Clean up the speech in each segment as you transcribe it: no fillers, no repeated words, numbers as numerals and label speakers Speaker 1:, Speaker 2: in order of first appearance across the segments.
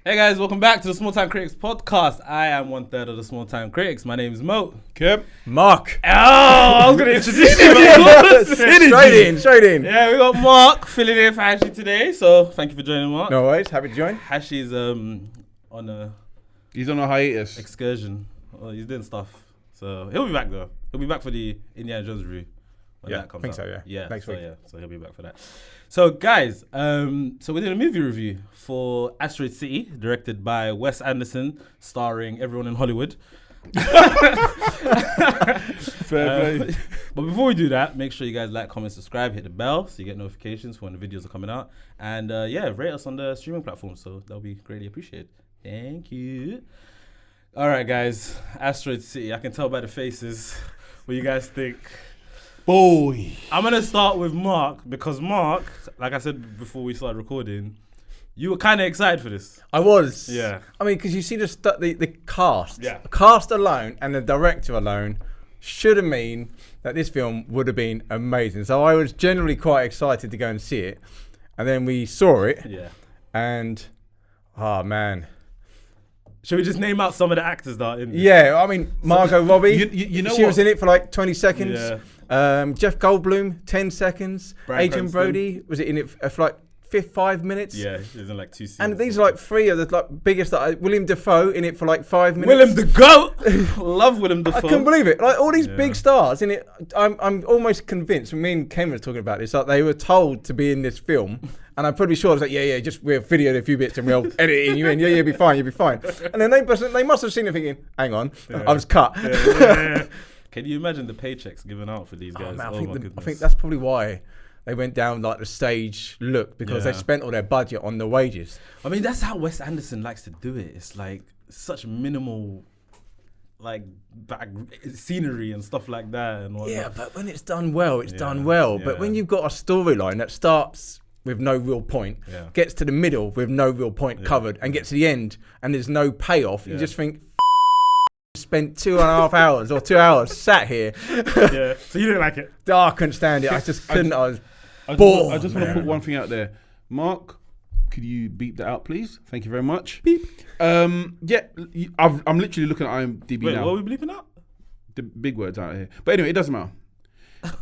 Speaker 1: Hey guys, welcome back to the Small Time Critics podcast. I am 1/3 of the Small Time Critics. My name is Moe.
Speaker 2: Kip.
Speaker 3: Mark.
Speaker 1: Oh, I was going to introduce him.
Speaker 3: Straight in.
Speaker 1: Yeah, we got Mark filling in for Hashi today. So thank you for joining, Mark.
Speaker 3: No worries, happy to join.
Speaker 1: Hashi's on a
Speaker 2: He's on a hiatus.
Speaker 1: excursion. Oh, he's doing stuff. So he'll be back though. He'll be back for the Indiana Jones review when
Speaker 3: Yeah,
Speaker 1: that comes
Speaker 3: think
Speaker 1: out.
Speaker 3: so, yeah.
Speaker 1: Yeah,
Speaker 3: Next week.
Speaker 1: So he'll be back for that. So guys, so we did a movie review for Asteroid City, directed by Wes Anderson, starring everyone in Hollywood.
Speaker 2: Fair play.
Speaker 1: But before we do that, make sure you guys like, comment, subscribe, hit the bell so you get notifications for when the videos are coming out. And rate us on the streaming platform, so that'll be greatly appreciated. Thank you. All right, guys, Asteroid City. I can tell by the faces what you guys think.
Speaker 2: Boy.
Speaker 1: I'm going to start with Mark because Mark, like I said before we started recording, you were kind of excited for this.
Speaker 3: I was.
Speaker 1: Yeah.
Speaker 3: I mean, because you see the cast.
Speaker 1: Yeah.
Speaker 3: The cast alone and the director alone should have mean that this film would have been amazing. So I was generally quite excited to go and see it. And then we saw it.
Speaker 1: Yeah.
Speaker 3: And, oh, man.
Speaker 1: Should we just name out some of the actors that are in this?
Speaker 3: Yeah, I mean, Margot Robbie.
Speaker 2: You know
Speaker 3: she
Speaker 2: what?
Speaker 3: was in it for like 20 seconds.
Speaker 1: Yeah.
Speaker 3: Jeff Goldblum, 10 seconds.
Speaker 1: Bryan
Speaker 3: Adrian
Speaker 1: Cranston.
Speaker 3: Brody was it in it for like 5 minutes.
Speaker 1: Yeah, he was in like 2 scenes.
Speaker 3: And these are like three of the like biggest. William Dafoe in it for like 5 minutes.
Speaker 1: Willem the GOAT. Love Willem
Speaker 3: I
Speaker 1: Dafoe.
Speaker 3: couldn't believe it. Like all these
Speaker 1: Yeah.
Speaker 3: big stars in it. I'm almost convinced. When me and Ken was talking about this, like they were told to be in this film, and I'm pretty sure it's like, yeah, just we'll videoed a few bits and we'll edit you in. Yeah, you'll be fine. And then they must have seen it thinking, hang on, I was cut.
Speaker 1: Yeah. Can you imagine the paychecks given out for these guys?
Speaker 3: Oh, man,
Speaker 1: my
Speaker 3: I
Speaker 1: goodness.
Speaker 3: think that's probably why they went down like the stage look, because
Speaker 1: Yeah.
Speaker 3: they spent all their budget on the wages.
Speaker 1: I mean, that's how Wes Anderson likes to do it. It's like such minimal, like back scenery and stuff like that. And whatnot.
Speaker 3: Yeah, but when it's done well, it's
Speaker 1: Yeah,
Speaker 3: done well.
Speaker 1: yeah.
Speaker 3: But when you've got a storyline that starts with no real point,
Speaker 1: Yeah.
Speaker 3: gets to the middle with no real point covered, and gets to the end and there's no payoff, you
Speaker 1: Yeah.
Speaker 3: just think, spent 2.5 hours or 2 hours sat here.
Speaker 1: Yeah. So you didn't like it?
Speaker 3: Oh, I couldn't stand it. I just couldn't. I was
Speaker 2: I
Speaker 3: bored.
Speaker 2: just want to
Speaker 1: man.
Speaker 2: put one thing out there. Mark, could you beep that out, please? Thank you very much. Beep. I'm literally looking at IMDb
Speaker 1: Wait,
Speaker 2: now.
Speaker 1: what are we bleeping out?
Speaker 2: The big words out here. But anyway, it doesn't matter.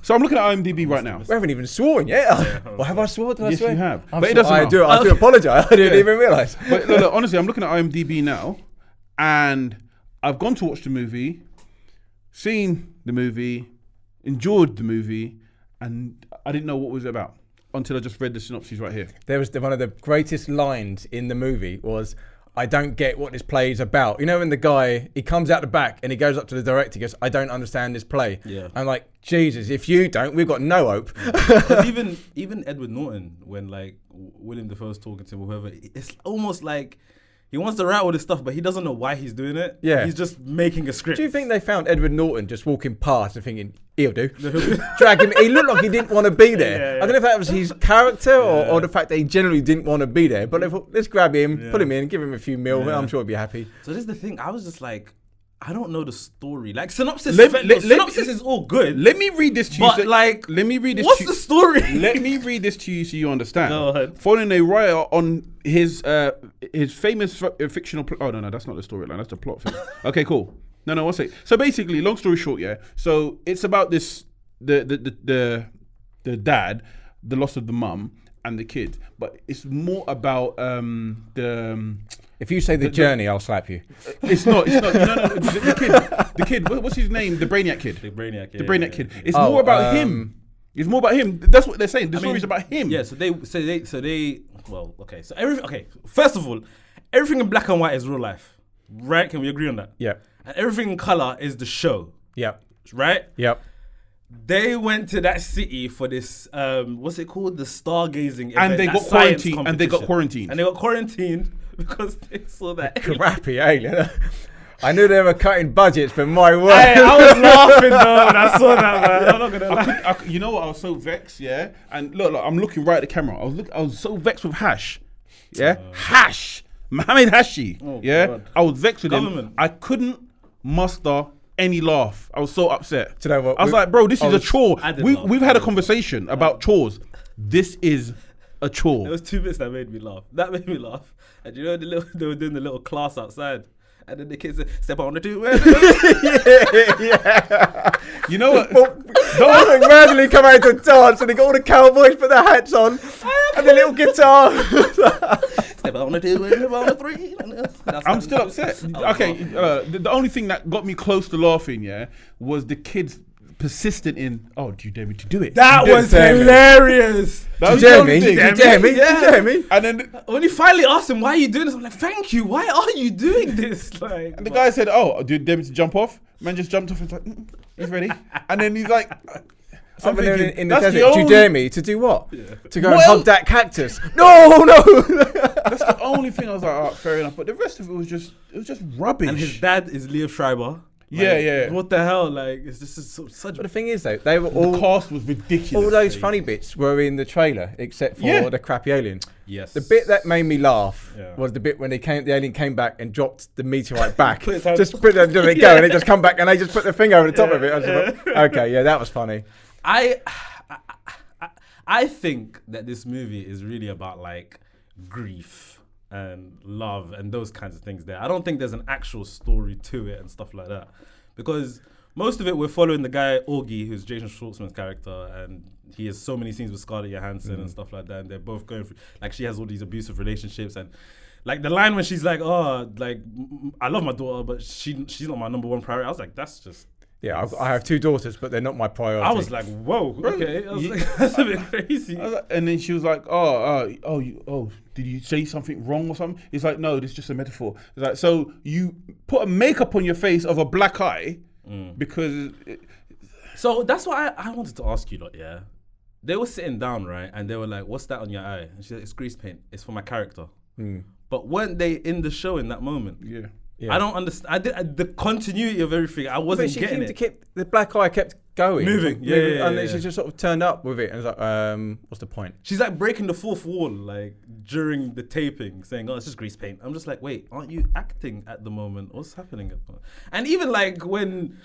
Speaker 2: So I'm looking at IMDb right now.
Speaker 3: we haven't even sworn yet. Well, have I sworn? Did I
Speaker 2: Yes,
Speaker 3: swear?
Speaker 2: you have.
Speaker 3: I'm
Speaker 2: But it
Speaker 3: so-
Speaker 2: doesn't
Speaker 3: I
Speaker 2: matter.
Speaker 3: do apologise. I didn't even realise.
Speaker 2: But no, honestly, I'm looking at IMDb now, and I've gone to watch the movie, seen the movie, enjoyed the movie, and I didn't know what it was about until I just read the synopsis right here.
Speaker 3: There was one of the greatest lines in the movie was, I don't get what this play is about. You know, when the guy, he comes out the back and he goes up to the director, he goes, I don't understand this play.
Speaker 1: Yeah.
Speaker 3: I'm like, Jesus, if you don't, we've got no hope.
Speaker 1: 'Cause even Edward Norton, when like William Dafoe's talking to him or whoever, it's almost like he wants to write all this stuff, but he doesn't know why he's doing it.
Speaker 3: Yeah.
Speaker 1: He's just making a script.
Speaker 3: Do you think they found Edward Norton just walking past and thinking, he'll do? Drag him. He looked like he didn't want to be there.
Speaker 1: Yeah, yeah.
Speaker 3: I don't know if that was his character
Speaker 1: Yeah.
Speaker 3: or the fact that he generally didn't want to be there. But they thought, let's grab him,
Speaker 1: Yeah.
Speaker 3: put him in, give him a few mil.
Speaker 1: Yeah.
Speaker 3: I'm sure he'll be happy.
Speaker 1: So this is the thing. I was just like, I don't know the story. Like synopsis,
Speaker 2: Let-
Speaker 1: is all good.
Speaker 2: Let me read this to you.
Speaker 1: But like,
Speaker 2: let me read this
Speaker 1: what's
Speaker 2: to
Speaker 1: the story?
Speaker 2: Let me read this to you so you understand.
Speaker 1: Go ahead.
Speaker 2: Following a riot on his famous fictional. Oh no, that's not the storyline. That's the plot thing. Okay, cool. No, one sec. So basically, long story short, yeah. So it's about this the dad, the loss of the mum and the kid, but it's more about
Speaker 3: If you say the journey, I'll slap you.
Speaker 2: It's not. No. The kid. What's his name? The Brainiac kid.
Speaker 1: The Brainiac.
Speaker 2: The Brainiac kid. It's
Speaker 3: Oh,
Speaker 2: more about him. It's more about him. That's what they're saying. The story's about him.
Speaker 1: Yeah. So they. Well, okay. So everything. Okay. First of all, everything in black and white is real life, right? Can we agree on that?
Speaker 3: Yeah.
Speaker 1: And everything in color is the show,
Speaker 3: Yep.
Speaker 1: right?
Speaker 3: Yep.
Speaker 1: They went to that city for this, what's it called? The stargazing event.
Speaker 2: And they
Speaker 1: that
Speaker 2: got
Speaker 1: science
Speaker 2: quarantined. And they got
Speaker 1: competition.
Speaker 2: quarantined.
Speaker 1: And they got quarantined because they saw that.
Speaker 3: Crappy alien. I knew they were cutting budgets, but my word.
Speaker 1: I was laughing though when I saw that, man. I'm not gonna lie.
Speaker 2: You know what? I was so vexed, yeah. And look, I'm looking right at the camera. I was so vexed with Hash, yeah. Hash, Mohammed Hashi,
Speaker 1: Oh,
Speaker 2: yeah.
Speaker 1: God.
Speaker 2: I was vexed with him.
Speaker 1: Government.
Speaker 2: I couldn't muster any laugh. I was so upset.
Speaker 3: Do you know what?
Speaker 2: I was like, bro, this is a chore.
Speaker 1: I did laugh.
Speaker 2: We've had a conversation about chores. This is a chore.
Speaker 1: There was 2 bits that made me laugh. That made me laugh. And you know they were doing the little class outside. And then the kids said, step on the 2.
Speaker 3: yeah.
Speaker 2: You know what?
Speaker 3: Don't randomly come out to dance and they got all the cowboys put their hats on and the little guitar.
Speaker 1: Step on the 2, step on the 3.
Speaker 2: I'm still upset. Okay, the only thing that got me close to laughing, was the kids persistent in, oh, do you dare me to do it?
Speaker 1: That
Speaker 2: You
Speaker 1: was
Speaker 2: dare me.
Speaker 1: hilarious.
Speaker 2: That was
Speaker 3: Do
Speaker 2: the
Speaker 3: you
Speaker 2: only thing.
Speaker 3: dare me?
Speaker 2: And then
Speaker 1: When he finally asked him, why are you doing this? I'm like, thank you. Why are you doing this? Like,
Speaker 2: the guy said, oh, do you dare me to jump off? Man just jumped off and was like, he's ready. And then he's like, I'm
Speaker 3: Something
Speaker 2: thinking,
Speaker 3: in the
Speaker 2: that's
Speaker 3: desert.
Speaker 2: the
Speaker 3: Do you
Speaker 2: only-
Speaker 3: dare me to do what? To go and
Speaker 2: Well-
Speaker 3: hug that cactus? No.
Speaker 2: That's the only thing I was like, oh, fair enough. But the rest of it was just rubbish.
Speaker 1: and his dad is Leo Schreiber.
Speaker 2: Yeah.
Speaker 1: What the hell? Like, it's just such.
Speaker 3: But the thing is, though, they were
Speaker 2: The
Speaker 3: all
Speaker 2: cast was ridiculous.
Speaker 3: all those funny bits were in the trailer, except for
Speaker 2: Yeah.
Speaker 3: the crappy alien.
Speaker 1: Yes.
Speaker 3: The bit that made me laugh
Speaker 1: Yeah.
Speaker 3: was the bit when the alien came back and dropped the meteorite back.
Speaker 1: Put his hand-
Speaker 3: Just put it, let it go, and it just come back, and they just put their finger over the top of it. I just thought, okay, yeah, that was funny.
Speaker 1: I think that this movie is really about like grief and love and those kinds of things there. I don't think there's an actual story to it and stuff like that. Because most of it we're following the guy Augie, who's Jason Schwartzman's character, and he has so many scenes with Scarlett Johansson and stuff like that, and they're both going through, like, she has all these abusive relationships, and like the line when she's like, oh, like, I love my daughter, but she's not my number one priority. I was like, that's just...
Speaker 3: Yeah, I have 2 daughters, but they're not my priority.
Speaker 1: I was like, whoa, okay. I was like, that's a bit crazy.
Speaker 2: I was like- and then she was like, did you say something wrong or something? It's like, no, this is just a metaphor. It's like, so you put a makeup on your face of a black eye because...
Speaker 1: So that's what I wanted to ask you, lot, yeah? They were sitting down, right? And they were like, what's that on your eye? And she said, it's grease paint. It's for my character. But weren't they in the show in that moment?
Speaker 2: Yeah.
Speaker 3: Yeah.
Speaker 1: I don't understand. The continuity of everything, I wasn't
Speaker 3: But she
Speaker 1: getting
Speaker 3: seemed
Speaker 1: it.
Speaker 3: to keep the black eye kept going,
Speaker 1: Moving, yeah,
Speaker 3: and then
Speaker 1: yeah.
Speaker 3: she just sort of turned up with it, and was like, what's the point?
Speaker 1: She's like breaking the fourth wall, like during the taping, saying, "Oh, it's just grease paint." I'm just like, wait, aren't you acting at the moment? What's happening at the moment? And even like when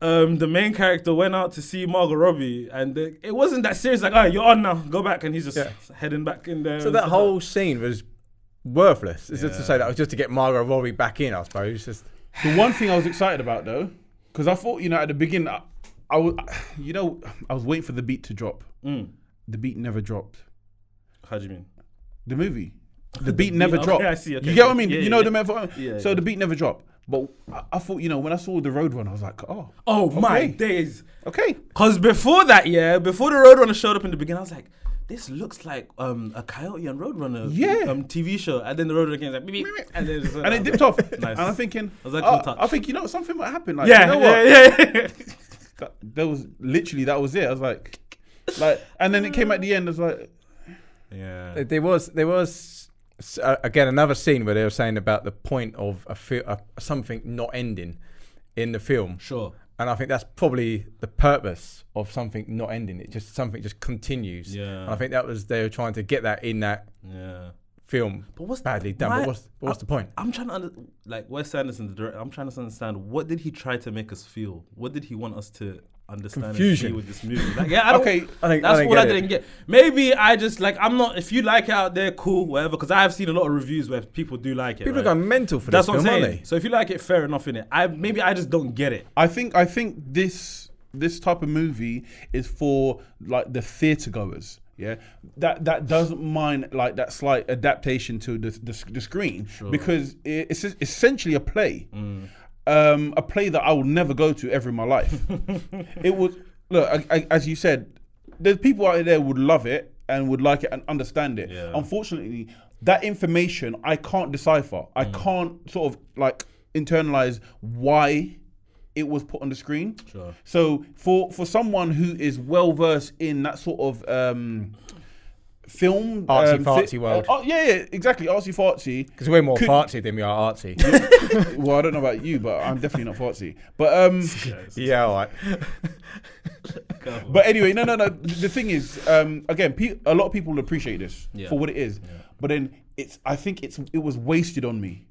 Speaker 1: the main character went out to see Margot Robbie, and it wasn't that serious. Like, oh, you're on now, go back, and he's just heading back in there.
Speaker 3: So
Speaker 1: and
Speaker 3: that
Speaker 1: stuff
Speaker 3: whole
Speaker 1: like
Speaker 3: scene was worthless. It's just to say that was just to get Margot Robbie back in, I suppose. Just
Speaker 2: The one thing I was excited about though, because I thought, at the beginning, I was waiting for the beat to drop. The beat never dropped.
Speaker 1: How do you mean?
Speaker 2: The movie. The beat never dropped.
Speaker 1: Okay, I see. Okay,
Speaker 2: You get what I mean?
Speaker 1: yeah,
Speaker 2: You know
Speaker 1: yeah.
Speaker 2: the metaphor?
Speaker 1: Yeah,
Speaker 2: So
Speaker 1: yeah.
Speaker 2: the beat never dropped. But I thought, when I saw the Roadrunner, I was like, oh.
Speaker 1: Oh my
Speaker 2: okay.
Speaker 1: days!
Speaker 2: Okay.
Speaker 1: Because before that, before the Roadrunner showed up in the beginning, I was like, this looks like a Coyote and Roadrunner TV show. And then the Roadrunner came like, beep, beep, and then
Speaker 2: And it dipped off.
Speaker 1: Nice.
Speaker 2: And I'm thinking,
Speaker 1: I was like, cool touch.
Speaker 2: I think, something might happen. Like,
Speaker 1: Yeah,
Speaker 2: you know what?
Speaker 1: yeah.
Speaker 2: That was literally, that was it. I was like, and then it came at the end, I was like,
Speaker 1: Yeah.
Speaker 3: there was again another scene where they were saying about the point of something not ending in the film.
Speaker 1: Sure.
Speaker 3: And I think that's probably the purpose of something not ending. Something just continues.
Speaker 1: Yeah.
Speaker 3: And I think they were trying to get that in that film.
Speaker 1: But what's
Speaker 3: badly done? But what's the point?
Speaker 1: I'm trying to like Wes Anderson, the director. I'm trying to understand, what did he try to make us feel? What did he want us to understand
Speaker 3: Confusion.
Speaker 1: and see with this movie? Like, I don't,
Speaker 2: okay,
Speaker 1: that's what I didn't get. Maybe I just like, I'm not. If you like it out there, cool, whatever. Because I have seen a lot of reviews where people do like it.
Speaker 3: People
Speaker 1: right?
Speaker 3: are going mental for
Speaker 1: That's
Speaker 3: this
Speaker 1: what
Speaker 3: film,
Speaker 1: I'm
Speaker 3: aren't
Speaker 1: saying.
Speaker 3: they?
Speaker 1: So if you like it, fair enough in it. Maybe I just don't get it.
Speaker 2: I think this type of movie is for like the theatre goers. Yeah, that doesn't mind like that slight adaptation to the screen because it's essentially a play, a play that I will never go to ever in my life. It was as you said, there's people out there who would love it and would like it and understand it.
Speaker 1: Yeah.
Speaker 2: Unfortunately, that information I can't decipher. I can't sort of like internalize why it was put on the screen.
Speaker 1: Sure.
Speaker 2: So for someone who is well versed in that sort of film
Speaker 3: Artsy-fartsy world.
Speaker 2: Yeah, exactly, artsy fartsy.
Speaker 3: Because we're more fartsy than we are artsy.
Speaker 2: Well, I don't know about you, but I'm definitely not fartsy. But
Speaker 3: Yeah, all right.
Speaker 2: but anyway, no. The thing is, again, a lot of people will appreciate this for what it is. Yeah. But then I think it was wasted on me.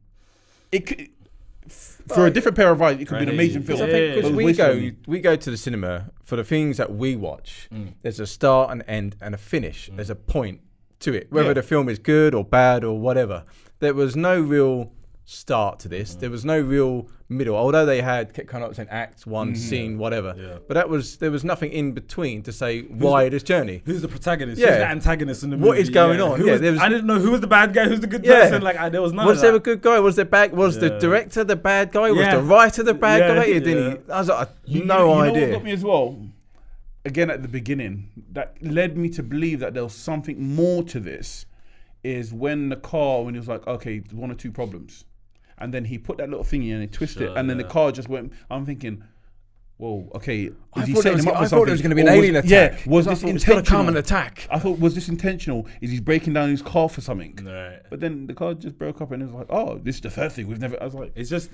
Speaker 2: It could. For a different pair of eyes, it could be an amazing film.
Speaker 3: Because
Speaker 2: But it was wasted on me.
Speaker 3: we go to the cinema for the things that we watch. There's a start, an end, and a finish. There's a point to it, whether
Speaker 2: Yeah.
Speaker 3: the film is good or bad or whatever. There was no real start to this. There was no real middle, although they had kept kind of saying act one, scene, whatever.
Speaker 1: Yeah.
Speaker 3: But there was nothing in between to say why this journey.
Speaker 1: Who's the protagonist?
Speaker 3: Yeah.
Speaker 1: Who's the antagonist in the movie?
Speaker 3: What is going on?
Speaker 1: Who
Speaker 3: Yeah,
Speaker 1: was-
Speaker 3: there was-
Speaker 1: I didn't know who was the bad guy, who's the good
Speaker 3: Yeah.
Speaker 1: person. Like, there was none
Speaker 3: Was
Speaker 1: of
Speaker 3: there
Speaker 1: that.
Speaker 3: a good guy? Was there bad? Was the
Speaker 1: Yeah.
Speaker 3: director the bad guy? Was
Speaker 1: Yeah.
Speaker 3: the writer the bad
Speaker 1: Yeah,
Speaker 3: guy?
Speaker 1: yeah.
Speaker 3: I was like,
Speaker 2: You
Speaker 3: no
Speaker 2: know what
Speaker 3: idea.
Speaker 2: got me as well? Again, at the beginning, that led me to believe that there was something more to this. Is when when he was like, okay, one or two problems, and then he put that little thingy and he twisted it, and then the car just went. I'm thinking, whoa, okay.
Speaker 3: I
Speaker 2: Is he
Speaker 3: thought
Speaker 2: setting him up for
Speaker 3: I thought it was
Speaker 2: something?
Speaker 3: going to be an
Speaker 2: Or
Speaker 3: alien attack.
Speaker 2: Yeah, was
Speaker 3: I
Speaker 2: this
Speaker 3: thought it was gonna come
Speaker 2: intentional?
Speaker 3: an attack.
Speaker 2: I thought, was this intentional? Is he breaking down his car for something?
Speaker 1: Right.
Speaker 2: But then the car just broke up, and it was like, oh, this is the third thing we've never. I was like,
Speaker 1: It's just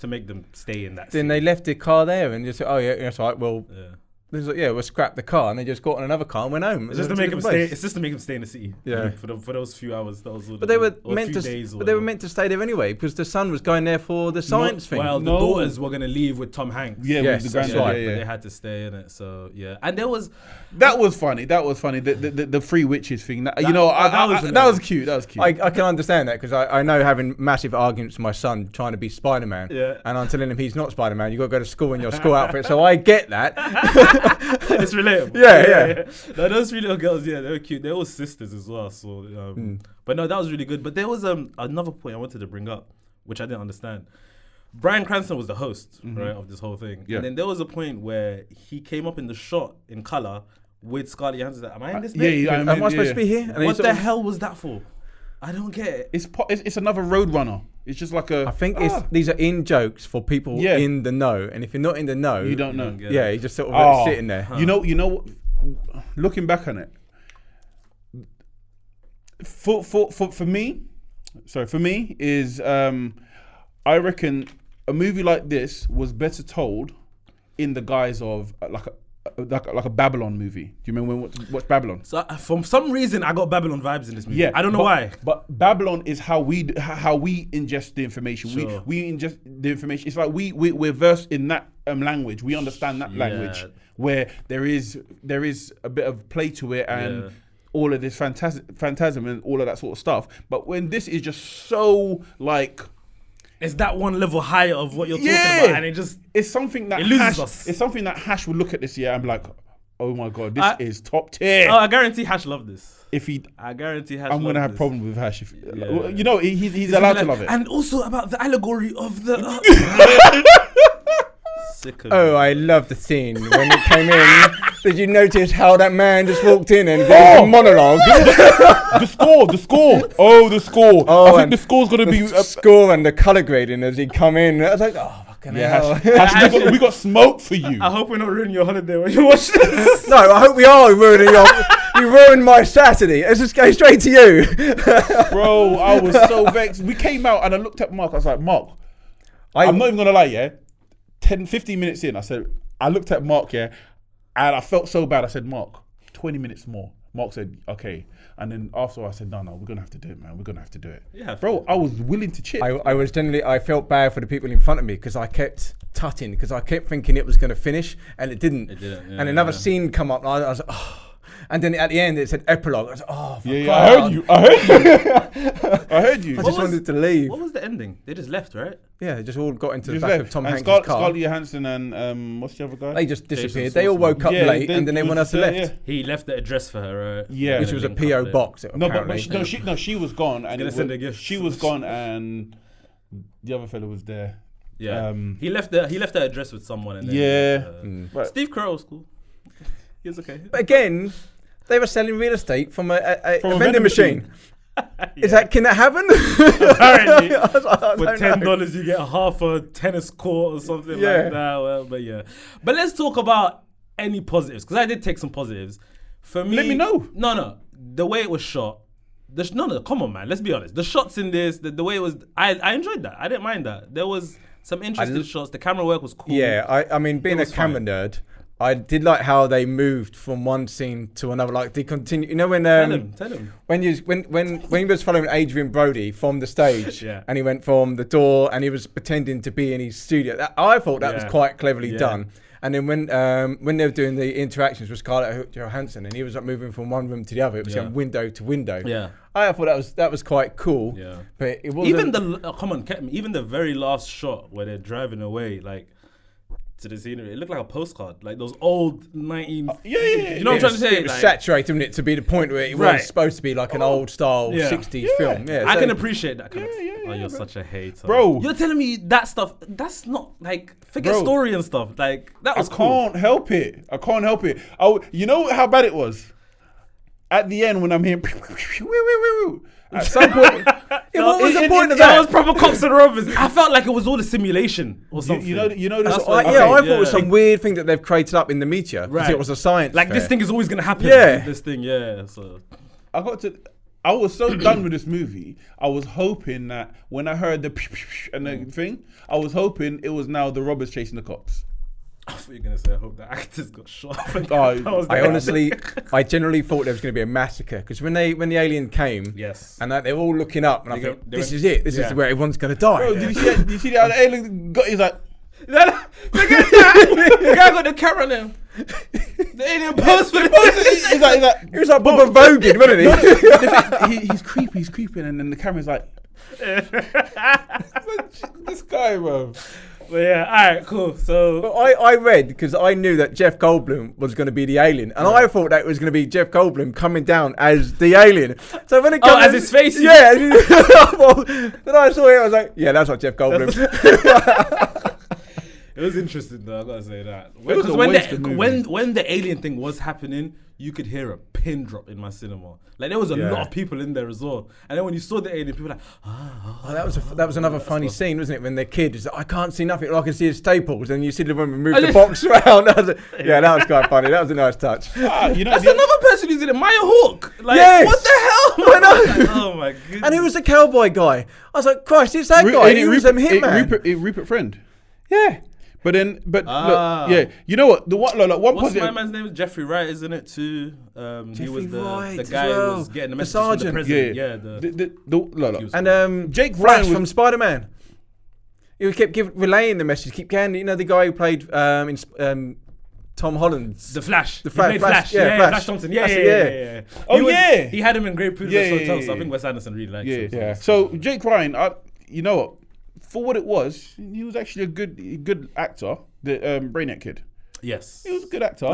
Speaker 1: to make them stay in that.
Speaker 3: Then
Speaker 1: scene.
Speaker 3: they left the car there and just said, oh yeah, that's right. Well,
Speaker 1: Yeah.
Speaker 3: they was like, yeah, we'll scrap the car, and they just got on another car and went home.
Speaker 1: It's just to make them stay. It's just to make them stay in the city.
Speaker 3: Yeah.
Speaker 1: For those few hours. That was all
Speaker 3: But they were
Speaker 1: or
Speaker 3: meant
Speaker 1: few
Speaker 3: to.
Speaker 1: days or
Speaker 3: But they were
Speaker 1: whatever.
Speaker 3: meant to stay there anyway because the son was going there for the science thing.
Speaker 1: Well, the
Speaker 2: No.
Speaker 1: daughters were gonna leave with Tom Hanks.
Speaker 2: yeah,
Speaker 3: Yes,
Speaker 2: with the
Speaker 3: that's
Speaker 2: granddad.
Speaker 3: right.
Speaker 1: But
Speaker 2: Yeah,
Speaker 1: they
Speaker 2: yeah.
Speaker 1: had to stay in it. So yeah, and there was
Speaker 2: That was funny. That was funny. The three witches thing. That
Speaker 1: was hilarious.
Speaker 2: cute. That was cute.
Speaker 3: I can understand that because I know having massive arguments with my son trying to be Spider-Man,
Speaker 1: Yeah.
Speaker 3: and I'm telling him he's not Spider-Man. You got to go to school in your school outfit. So I get that.
Speaker 1: it's relatable.
Speaker 3: Yeah.
Speaker 1: No, those three little girls, yeah, they were cute. They were sisters as well. So, but no, that was really good. But there was another point I wanted to bring up, which I didn't understand. Bryan Cranston was the host, right, of this whole thing.
Speaker 2: Yeah.
Speaker 1: And then there was a point where he came up in the shot in color with Scarlett Johansson. Am I in this
Speaker 2: yeah,
Speaker 1: bit?
Speaker 2: yeah.
Speaker 3: Am I supposed to be here? And
Speaker 1: What
Speaker 3: he's
Speaker 1: the hell was that for? I don't get it.
Speaker 2: It's another Roadrunner. It's just like a.
Speaker 3: I think these are in jokes for people
Speaker 2: Yeah.
Speaker 3: in the know, and if you're not in the know,
Speaker 2: You don't know.
Speaker 1: get
Speaker 3: Yeah,
Speaker 1: it.
Speaker 3: you just sort of
Speaker 2: Oh,
Speaker 3: sitting there.
Speaker 2: You know what? Looking back on it, for me is I reckon a movie like this was better told in the guise of like a Babylon movie. Do you remember when we watched Babylon?
Speaker 1: So for some reason, I got Babylon vibes in this movie.
Speaker 2: Yeah,
Speaker 1: I don't know
Speaker 2: but-
Speaker 1: why.
Speaker 2: But Babylon is how we ingest the information.
Speaker 1: Sure.
Speaker 2: We ingest the information. It's like we're versed in that language. We understand that language where there is a bit of play to it and all of this phantasm and all of that sort of stuff. But when this is just so like.
Speaker 1: It's that one level higher of what you're talking
Speaker 2: Yeah.
Speaker 1: about, and it just
Speaker 2: It's something that
Speaker 1: It loses
Speaker 2: Hash,
Speaker 1: us.
Speaker 2: It's something that Hash would look at this year and be like, "Oh my god, this is top tier."
Speaker 1: Oh, I guarantee Hash loved this.
Speaker 2: If he,
Speaker 1: I guarantee Hash.
Speaker 2: I'm gonna
Speaker 1: loved
Speaker 2: have
Speaker 1: this.
Speaker 2: problems with Hash. If,
Speaker 1: Yeah.
Speaker 2: You know, he's
Speaker 1: It's
Speaker 2: allowed
Speaker 1: gonna
Speaker 2: to
Speaker 1: be
Speaker 2: love
Speaker 1: like-
Speaker 2: it.
Speaker 1: And also about the allegory of the. Sick of
Speaker 3: Oh,
Speaker 1: it.
Speaker 3: I love the scene when it came in. Did you notice how that man just walked in and gave a monologue?
Speaker 2: the score. Oh, the score.
Speaker 3: Oh,
Speaker 2: I think
Speaker 3: and
Speaker 2: the score's gonna be.
Speaker 3: The score and the color grading as he come in. I was like, oh, fucking hell.
Speaker 2: Hash, we got smoke for you.
Speaker 1: I hope we're not ruining your holiday when you watch this.
Speaker 3: No, I hope we are ruining your. You ruined my Saturday. Let's just go straight to you.
Speaker 2: Bro, I was so vexed. We came out and I looked at Mark. I was like, Mark, I'm not even gonna lie, yeah. 15 minutes in, I looked at Mark, yeah, and I felt so bad. I said, Mark, 20 minutes more. Mark said, okay. And then after I said, no, we're gonna have to do it, man. We're gonna have to do it.
Speaker 1: Yeah,
Speaker 2: bro, I was willing to chip.
Speaker 3: I felt bad for the people in front of me because I kept tutting because I kept thinking it was going to finish and it didn't.
Speaker 1: It didn't, yeah,
Speaker 3: and another
Speaker 1: yeah.
Speaker 3: scene come up and I was like, oh. And then at the end it said epilogue. I was like, oh, for
Speaker 2: Yeah,
Speaker 3: God.
Speaker 2: I heard you. I heard you.
Speaker 3: I just wanted to leave.
Speaker 1: What was the ending? They just left, right?
Speaker 3: Yeah, they just all got into the
Speaker 2: Just
Speaker 3: back
Speaker 2: left.
Speaker 3: of Tom
Speaker 2: And
Speaker 3: Hanks' car.
Speaker 2: Scarlett Johansson and what's the other guy?
Speaker 3: They just disappeared.
Speaker 1: Jason
Speaker 3: They all
Speaker 1: Schwartzman.
Speaker 3: woke up
Speaker 2: Yeah,
Speaker 3: late
Speaker 2: they-
Speaker 3: and then everyone else
Speaker 2: yeah,
Speaker 3: left.
Speaker 2: yeah.
Speaker 1: He left the address for her, right?
Speaker 2: Yeah.
Speaker 3: Which was a PO box.
Speaker 2: No, but
Speaker 3: apparently.
Speaker 2: she was gone, and
Speaker 1: Gonna send a gift.
Speaker 2: she was gone, and the other fellow was there.
Speaker 1: Yeah. He left the address with someone. And then,
Speaker 2: Yeah. But-
Speaker 1: Steve Carell was cool. He was okay.
Speaker 3: But again, they were selling real estate from a
Speaker 2: From a
Speaker 3: vending machine. Can that happen?
Speaker 1: Apparently,
Speaker 3: I was like, I
Speaker 1: for
Speaker 3: don't know.
Speaker 1: $10 you get half a tennis court or something
Speaker 3: Yeah.
Speaker 1: like that. Well, but yeah. But let's talk about any positives, because I did take some positives. For me,
Speaker 2: Let me know.
Speaker 1: No, the way it was shot. Come on, man. Let's be honest. The shots in this, the way it was, I enjoyed that. I didn't mind that. There was some interesting shots. The camera work was cool.
Speaker 3: Yeah, I mean, being a
Speaker 1: was
Speaker 3: camera
Speaker 1: fine.
Speaker 3: nerd, I did like how they moved from one scene to another. Like they continue. You know when
Speaker 1: Tell him.
Speaker 3: when he was following Adrian Brody from the stage,
Speaker 1: Yeah.
Speaker 3: and he went from the door and he was pretending to be in his studio. I thought that was
Speaker 1: Yeah.
Speaker 3: quite cleverly
Speaker 1: Yeah.
Speaker 3: done. And then when they were doing the interactions with Scarlett Johansson, and he was like moving from one room to the other, it was going window to window.
Speaker 1: Yeah.
Speaker 3: I thought that was quite cool.
Speaker 1: Yeah.
Speaker 3: But it wasn't.
Speaker 1: Even the very last shot where they're driving away, like, to the scenery, it looked like a postcard, like those old 19. You know what I'm trying to say?
Speaker 3: It was
Speaker 1: like,
Speaker 3: saturating it to be the point where it was supposed to be like an old style 60s film. Yeah,
Speaker 1: I
Speaker 3: so
Speaker 1: can appreciate that kind of. Oh, you're such a hater,
Speaker 2: Bro.
Speaker 1: You're telling me that stuff. That's not like forget story and stuff. Like that was cool.
Speaker 2: Can't help it. I can't help it. You know how bad it was? At the end when I'm hearing at some point,
Speaker 3: what was the point of
Speaker 1: that?
Speaker 3: that?
Speaker 1: Was proper cops and robbers. I felt like it was all a simulation or something.
Speaker 2: You know this.
Speaker 3: I thought it was some weird thing that they've created up in the meteor because it was a science.
Speaker 1: Like
Speaker 3: fair.
Speaker 1: this thing is always gonna happen.
Speaker 3: Yeah.
Speaker 1: This thing. Yeah. So
Speaker 2: I was so done with this movie. I was hoping that when I heard the and the thing, I was hoping it was now the robbers chasing the cops.
Speaker 1: I thought you were gonna say I hope the actors got shot.
Speaker 3: I generally thought there was going to be a massacre because when the alien came,
Speaker 1: yes,
Speaker 3: and they're all looking up, and I think this is it. This is where everyone's going to die.
Speaker 2: Bro, did you see that? The alien got. He's like,
Speaker 1: the guy got the camera now. The alien posed for the.
Speaker 3: He was like Bob Vogan, wasn't he?
Speaker 2: He's creeping, and then the camera's like, this guy, bro.
Speaker 1: But yeah, all right, cool. So
Speaker 3: but I read because I knew that Jeff Goldblum was going to be the alien, and I thought that it was going to be Jeff Goldblum coming down as the alien. So when it comes,
Speaker 1: as his face,
Speaker 3: yeah. Well, then I saw it, I was like, yeah, that's not Jeff Goldblum.
Speaker 1: It was interesting though, I gotta say that.
Speaker 2: was a waste of movie.
Speaker 1: When the alien thing was happening, you could hear a pin drop in my cinema. Like there was a lot of people in there as well. And then when you saw the alien, people were like,
Speaker 3: that was another funny scene, wasn't it? When the kid is like, I can't see nothing, all I can see is staples, and you see the woman move the box around. That was quite funny. That was a nice touch.
Speaker 1: That's another person who's in it, Maya Hawke. Like, what the hell?
Speaker 3: I know.
Speaker 1: Like, oh my goodness.
Speaker 3: And he was the cowboy guy. I was like, Christ, it's that guy. He was Hitman.
Speaker 2: Rupert Friend.
Speaker 3: Yeah.
Speaker 2: But look, yeah, you know what? One
Speaker 1: What's
Speaker 2: positive.
Speaker 1: my man's name? Jeffrey Wright, isn't it? Too. He was the guy who was getting the message from the president.
Speaker 2: And
Speaker 3: Jake
Speaker 2: Flash
Speaker 3: from Spider-Man. He kept relaying the message. Keep going. You know the guy who played in Tom Holland's
Speaker 1: The Flash.
Speaker 3: Flash.
Speaker 1: Yeah, Flash Thompson. Yeah.
Speaker 2: Oh,
Speaker 1: He had him in Great Budapest Hotel, so I think Wes Anderson really likes him.
Speaker 2: Yeah. So Jake Ryan, you know what? For what it was, he was actually a good actor. The Brainiac kid.
Speaker 1: Yes.
Speaker 2: He was a good actor.
Speaker 1: I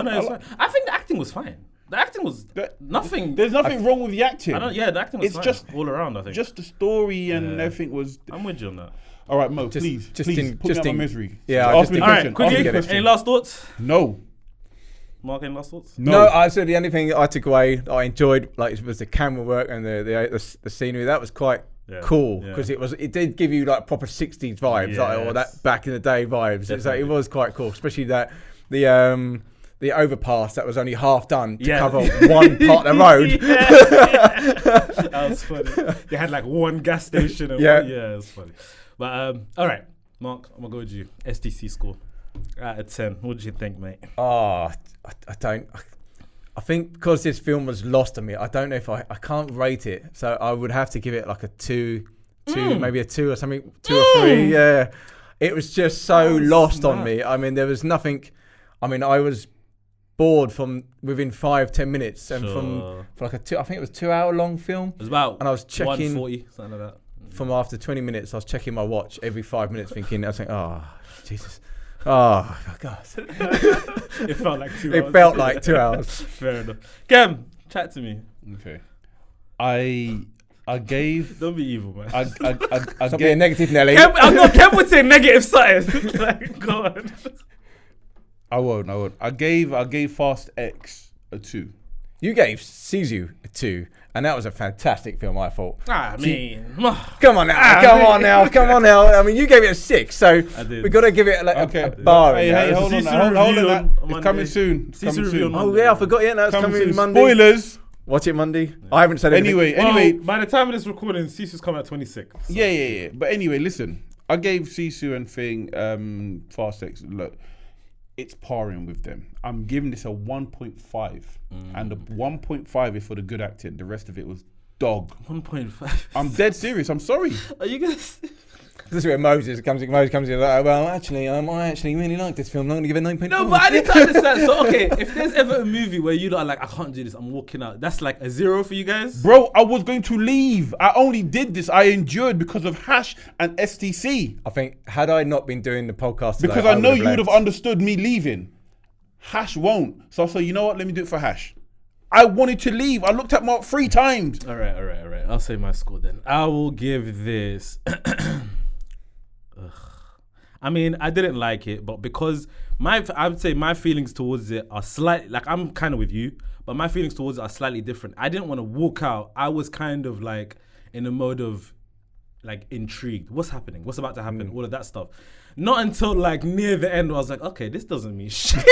Speaker 1: think the acting was fine. The acting was nothing.
Speaker 2: There's nothing wrong with the acting.
Speaker 1: The acting was fine. Just all around, I think.
Speaker 2: Just the story and everything was.
Speaker 1: I'm with you on that.
Speaker 2: All right, Mo, please put me out my misery.
Speaker 3: Yeah,
Speaker 2: ask me a question.
Speaker 1: Quickly, any last thoughts?
Speaker 2: No.
Speaker 1: Mark, any last thoughts?
Speaker 3: No, I said the only thing I took away that I enjoyed was the camera work and the scenery. That was quite cool because it did give you like proper 60s vibes, or that back in the day vibes. It was quite cool, especially that the overpass that was only half done to cover one part of the road.
Speaker 1: That was funny. They had like one gas station. And it was funny. But all right, Mark, I'm gonna go with you. STC score out of 10. What did you think, mate?
Speaker 3: I don't. I think because this film was lost on me, I don't know if I can't rate it. So I would have to give it like a 2, maybe a 2 or something, 2 or 3. Yeah, it was just so lost on me. I mean, there was nothing. I mean, I was bored from within 5-10 minutes, and for like I think it was 2 hour long film.
Speaker 1: It was about,
Speaker 3: and I was checking
Speaker 1: 140, something like that.
Speaker 3: From after 20 minutes, I was checking my watch every 5 minutes, thinking, I was thinking, oh Jesus. Oh God!
Speaker 1: It felt like 2 hours.
Speaker 3: It felt like 2 hours.
Speaker 1: Fair enough. Cam, chat to me.
Speaker 2: Okay. I gave.
Speaker 1: Don't be evil, man.
Speaker 3: I gave negative, Nelly.
Speaker 1: Cam would say negative side. Like, go on.
Speaker 2: I won't. I gave Fast X a 2.
Speaker 3: You gave Sisu a 2. And that was a fantastic film, I thought.
Speaker 1: I mean,
Speaker 3: come on now. I mean, you gave it a 6, so we got to give it a bar.
Speaker 2: Hey, hold on that. It's coming soon.
Speaker 3: Oh yeah, I forgot. Yeah, that's coming Monday.
Speaker 2: Spoilers.
Speaker 3: Watch it Monday. I haven't said anything.
Speaker 2: Anyway.
Speaker 1: By the time of this recording, Sisu's come at 26.
Speaker 2: So. Yeah. But anyway, listen. I gave Sisu and Fast X. Look, it's parring with them. I'm giving this a 1.5. And the 1.5 is for the good acting. The rest of it was dog.
Speaker 1: 1.5.
Speaker 2: I'm dead serious. I'm sorry.
Speaker 1: Are you guys?
Speaker 3: This is where Moses comes in like, well, actually, I actually really like this film. I'm going to give it 9.5.
Speaker 1: No, but I need to understand. So, okay, if there's ever a movie where you lot are like, I can't do this, I'm walking out, that's like a 0 for you guys?
Speaker 2: Bro, I was going to leave. I only did this. I endured because of Hash and STC.
Speaker 3: I think, had I not been doing the podcast today,
Speaker 2: Because I know you would have
Speaker 3: left.
Speaker 2: understood me leaving. Hash won't. So I said, you know what? Let me do it for Hash. I wanted to leave. I looked at Mark 3 times.
Speaker 1: All right. I'll say my score then. I will give this. I mean, I didn't like it, but because I would say my feelings towards it are slightly, like I'm kind of with you, but my feelings towards it are slightly different. I didn't want to walk out. I was kind of like in a mode of like intrigued. What's happening? What's about to happen? All of that stuff. Not until like near the end, I was like, okay, this doesn't mean shit.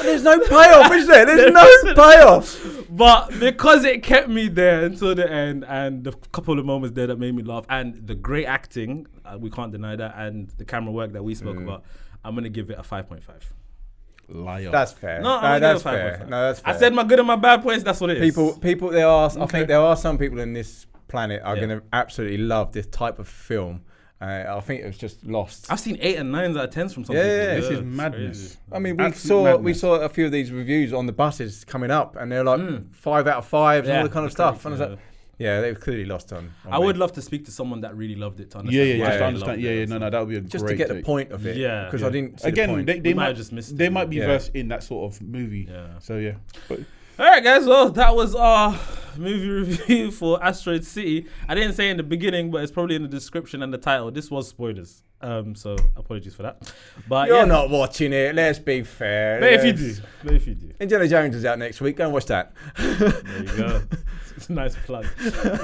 Speaker 3: There's no payoff, is there? There's no payoff.
Speaker 1: But because it kept me there until the end, and the couple of moments there that made me laugh, and the great acting, we can't deny that, and the camera work that we spoke about, I'm gonna give it a 5.5.
Speaker 2: Liar.
Speaker 3: That's fair.
Speaker 1: No,
Speaker 3: that's fair. No, that's fair.
Speaker 1: I said my good and my bad points. That's what it is.
Speaker 3: People. There are. I think there are some people in this planet are going to absolutely love this type of film. I think it was just lost.
Speaker 1: I've seen 8 and 9s out of 10s from some people.
Speaker 2: This is
Speaker 1: it's
Speaker 2: madness.
Speaker 1: crazy.
Speaker 3: I mean,
Speaker 2: Absolute
Speaker 3: we saw a few of these reviews on the buses coming up, and they're like 5 out of 5s and all the kind of stuff. And I was like, yeah, they've clearly lost on
Speaker 1: I
Speaker 3: me.
Speaker 1: would love to speak to someone that really loved it to understand.
Speaker 2: Yeah,
Speaker 1: why
Speaker 2: just
Speaker 1: they
Speaker 2: to understand.
Speaker 1: loved
Speaker 2: Yeah,
Speaker 1: it.
Speaker 2: no, that would be a
Speaker 3: just
Speaker 2: great
Speaker 3: to get the
Speaker 2: take.
Speaker 3: point of it.
Speaker 1: Yeah,
Speaker 3: because
Speaker 1: yeah.
Speaker 3: I didn't see the
Speaker 2: Again,
Speaker 3: point.
Speaker 2: they
Speaker 1: We might
Speaker 2: might
Speaker 1: have just missed
Speaker 2: they
Speaker 1: it.
Speaker 2: might be
Speaker 3: Yeah.
Speaker 2: versed in that sort of movie.
Speaker 1: Yeah.
Speaker 2: So yeah. But
Speaker 1: All right, guys. Well, that was our movie review for Asteroid City. I didn't say in the beginning, but it's probably in the description and the title. This was spoilers. So apologies for that. But
Speaker 3: You're
Speaker 1: yeah,
Speaker 3: not watching it. Let's be fair.
Speaker 1: but if you
Speaker 3: Yes.
Speaker 1: do.
Speaker 3: Indiana Jones is out next week. Go and watch that.
Speaker 1: There you go. It's a nice plug.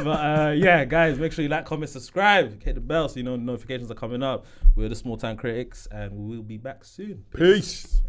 Speaker 1: But yeah, guys, make sure you like, comment, subscribe, hit the bell so you know notifications are coming up. We're the Small Time Critics, and we will be back soon.
Speaker 2: peace.